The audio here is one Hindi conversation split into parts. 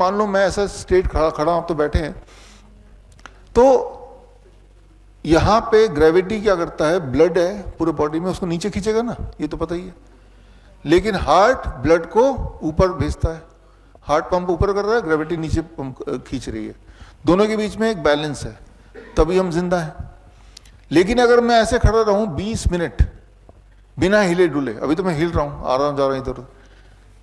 मान लो मैं ऐसा स्ट्रेट खड़ा हूं, आप तो बैठे हैं, तो यहां पे ग्रेविटी क्या करता है, ब्लड है पूरे बॉडी में, उसको नीचे खींचेगा ना, ये तो पता ही है। लेकिन हार्ट ब्लड को ऊपर भेजता है, हार्ट पंप ऊपर कर रहा है, ग्रेविटी नीचे पंप खींच रही है, दोनों के बीच में एक बैलेंस है, तभी हम जिंदा हैं। लेकिन अगर मैं ऐसे खड़ा रहूं 20 मिनट बिना हिले डुले, अभी तो मैं हिल रहा हूं, आ रहा हूं, जा रहा हूं इधर,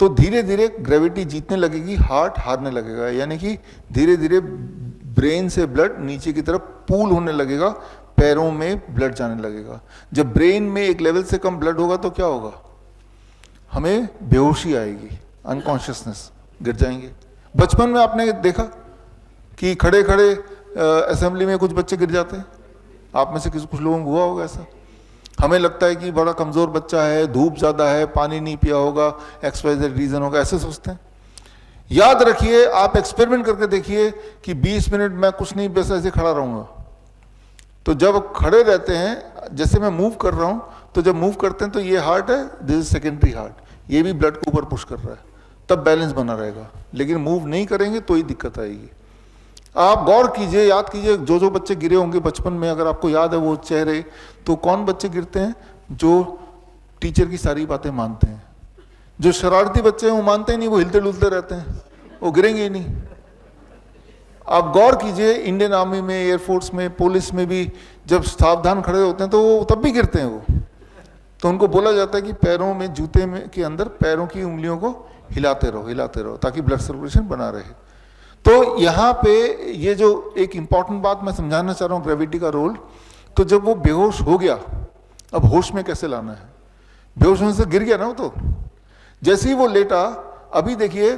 तो धीरे धीरे ग्रेविटी जीतने लगेगी, हार्ट हारने लगेगा, यानी कि धीरे धीरे ब्रेन से ब्लड नीचे की तरफ पूल होने लगेगा, पैरों में ब्लड जाने लगेगा। जब ब्रेन में एक लेवल से कम ब्लड होगा तो क्या होगा, हमें बेहोशी आएगी, अनकॉन्शियसनेस, गिर जाएंगे। बचपन में आपने देखा कि खड़े खड़े असेंबली में कुछ बच्चे गिर जाते हैं, आप में से कुछ लोगों को हुआ होगा ऐसा। हमें लगता है कि बड़ा कमजोर बच्चा है, धूप ज्यादा है, पानी नहीं पिया होगा, XYZ रीजन होगा, ऐसे सोचते हैं। याद रखिए, आप एक्सपेरिमेंट करके देखिए कि 20 मिनट मैं कुछ नहीं, बस ऐसे खड़ा रहूंगा, तो जब खड़े रहते हैं, जैसे मैं मूव कर रहा हूं, तो जब मूव करते हैं तो ये हार्ट है, दिस इज सेकेंडरी हार्ट, ये भी ब्लड को ऊपर पुश कर रहा है, तब बैलेंस बना रहेगा। लेकिन मूव नहीं करेंगे तो ही दिक्कत आएगी। आप गौर कीजिए, याद कीजिए, जो जो बच्चे गिरे होंगे बचपन में, अगर आपको याद है वो चेहरे, तो कौन बच्चे गिरते हैं, जो टीचर की सारी बातें मानते हैं। जो शरारती बच्चे हैं वो मानते ही नहीं, वो हिलते डुलते रहते हैं, वो गिरेंगे ही नहीं। आप गौर कीजिए, इंडियन आर्मी में, एयरफोर्स में, पुलिस में भी जब सावधान खड़े होते हैं तो वो तब भी गिरते हैं वो, तो उनको बोला जाता है कि पैरों में, जूते में के अंदर पैरों की उंगलियों को हिलाते रहो, ताकि ब्लड सर्कुलेशन बना रहे। तो यहाँ पे ये जो एक इंपॉर्टेंट बात मैं समझाना चाह रहा हूँ, ग्रेविटी का रोल। तो जब वो बेहोश हो गया, अब होश में कैसे लाना है, बेहोश होने से गिर गया ना वो, तो जैसे ही वो लेटा, अभी देखिए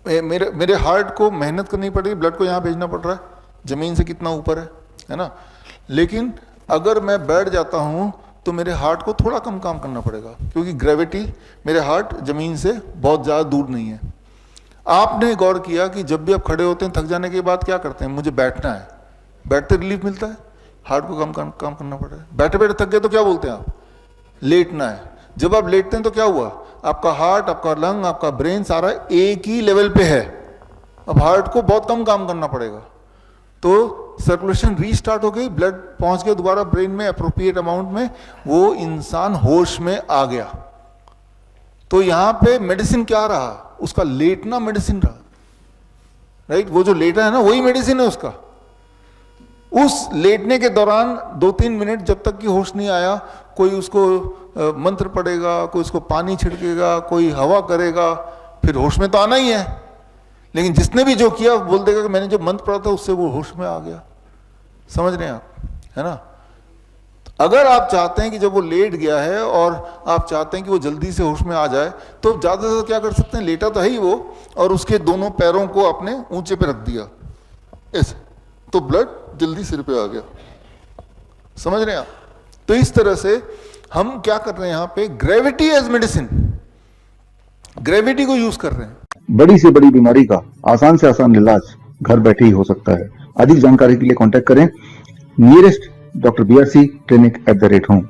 मेरे हार्ट को मेहनत करनी पड़ेगी, ब्लड को यहाँ भेजना पड़ रहा है, जमीन से कितना ऊपर है ना। लेकिन अगर मैं बैठ जाता हूँ तो मेरे हार्ट को थोड़ा कम काम करना पड़ेगा, क्योंकि ग्रेविटी, मेरे हार्ट जमीन से बहुत ज़्यादा दूर नहीं है। आपने गौर किया कि जब भी आप खड़े होते हैं थक जाने के बाद क्या करते हैं, मुझे बैठना है, बैठते रिलीफ मिलता है, हार्ट को काम करना पड़ रहा है। बैठे बैठे थक गए तो क्या बोलते हैं आप, लेटना है। जब आप लेटते हैं तो क्या हुआ, आपका हार्ट, आपका लंग, आपका ब्रेन सारा एक ही लेवल पे है, अब हार्ट को बहुत कम काम करना पड़ेगा, तो सर्कुलेशन रीस्टार्ट हो गई, ब्लड पहुंच गया दोबारा ब्रेन में अप्रोप्रिएट अमाउंट में, वो इंसान होश में आ गया। तो यहां पे मेडिसिन क्या रहा, उसका लेटना मेडिसिन रहा, राइट। वो जो लेटा है ना, वही मेडिसिन है उसका। उस लेटने के दौरान 2-3 मिनट जब तक कि होश नहीं आया, कोई उसको मंत्र पढ़ेगा, कोई उसको पानी छिड़केगा, कोई हवा करेगा, फिर होश में तो आना ही है। लेकिन जिसने भी जो किया बोल देगा कि मैंने जो मंत्र पढ़ा था उससे वो होश में आ गया। समझ रहे हैं आप, है ना। अगर आप चाहते हैं कि जब वो लेट गया है और आप चाहते हैं कि वो जल्दी से होश में आ जाए, तो ज़्यादा से ज़्यादा क्या कर सकते हैं, लेटा तो है ही वो, और उसके दोनों पैरों को अपने ऊंचे पे रख दिया ऐसे, तो ब्लड जल्दी सिर पे आ गया। समझ रहे हैं आप। तो इस तरह से हम क्या कर रहे हैं यहाँ पे, ग्रेविटी एज मेडिसिन, ग्रेविटी को यूज कर रहे हैं। बड़ी से बड़ी बीमारी का आसान से आसान इलाज घर बैठे ही हो सकता है। अधिक जानकारी के लिए कांटेक्ट करें nearest doctor BRC clinic @home।